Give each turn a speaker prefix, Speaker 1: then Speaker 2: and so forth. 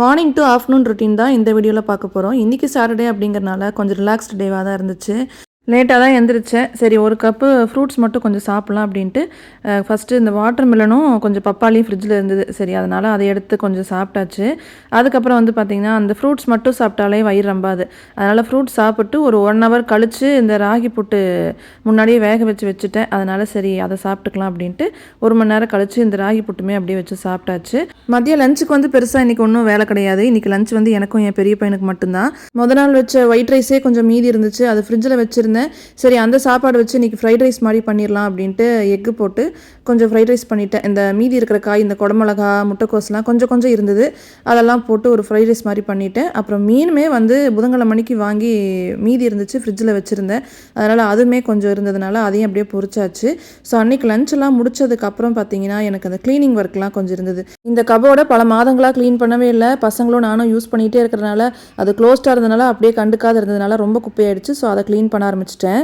Speaker 1: Morning to afternoon routine தான் இந்த வீடியோவில் பார்க்க போகிறோம். இன்றைக்கி சாட்டர்டே அப்படிங்கிறனால கொஞ்சம் ரிலாக்ஸ்டு டேவாக தான் இருந்துச்சு. லேட்டாக தான் எந்திரிச்சேன். சரி ஒரு கப்பு ஃப்ரூட்ஸ் மட்டும் கொஞ்சம் சாப்பிட்லாம் அப்படின்ட்டு ஃபஸ்ட்டு இந்த வாட்டர் மிலனும் கொஞ்சம் பப்பாளியும் ஃப்ரிட்ஜில் இருந்தது. சரி அதனால் அதை எடுத்து கொஞ்சம் சாப்பிட்டாச்சு. அதுக்கப்புறம் வந்து பார்த்திங்கன்னா அந்த ஃப்ரூட்ஸ் மட்டும் சாப்பிட்டாலே வயிறு ரொம்பாது. அதனால் ஃப்ரூட்ஸ் சாப்பிட்டு ஒரு 1 ஹவர் கழித்து இந்த ராகி புட்டு முன்னாடியே வேக வச்சுட்டேன். அதனால் சரி அதை சாப்பிட்டுக்கலாம் அப்படின்ட்டு 1 மணி நேரம் கழித்து இந்த ராகி புட்டுமே அப்படியே வச்சு சாப்பிட்டாச்சு. மதியம் லஞ்சுக்கு வந்து பெருசாக இன்றைக்கி ஒன்றும் வேலை கிடையாது. இன்றைக்கி லஞ்ச் வந்து எனக்கும் என் பெரிய பையனுக்கு மட்டும்தான். நாள் வச்ச ஒயிட் ரைஸே கொஞ்சம் மீதி இருந்துச்சு. அது ஃப்ரிட்ஜில் வச்சுருந்தேன். சரி அந்த சாப்பாடு வச்சு இன்றைக்கி ஃப்ரைட் ரைஸ் மாதிரி பண்ணிடலாம் அப்படின்ட்டு எக்கு போட்டு கொஞ்சம் ஃப்ரைட் ரைஸ் பண்ணிட்டேன். இந்த மீதி இருக்கிற காய் இந்த குடமிளகா முட்டைக்கோஸ்லாம் கொஞ்சம் இருந்தது. அதெல்லாம் போட்டு ஒரு ஃப்ரைட் ரைஸ் மாதிரி பண்ணிவிட்டேன். அப்புறம் மீனுமே வந்து புதன்கிழமை மணிக்கு வாங்கி மீதி இருந்துச்சு, ஃப்ரிட்ஜில் வச்சுருந்தேன். அதனால் அதுவுமே கொஞ்சம் இருந்ததுனால அதையும் அப்படியே பொரிச்சாச்சு. ஸோ அன்றைக்கி லஞ்செல்லாம் முடிச்சதுக்கப்புறம் பார்த்தீங்கன்னா எனக்கு அந்த க்ளீனிங் ஒர்க்லாம் கொஞ்சம் இருந்தது. இந்த கபோர்டை பல மாதங்களாக க்ளீன் பண்ணவே இல்லை. பசங்களும் நானும் யூஸ் பண்ணிகிட்டே இருக்கிறதுனால அது க்ளோஸ்டாக இருந்ததுனால அப்படியே கண்டுக்காத இருந்ததுனால ரொம்ப குப்பையாயிடுச்சு. ஸோ அதை க்ளீன் பண்ண ஆரம்பிச்சிட்டேன்.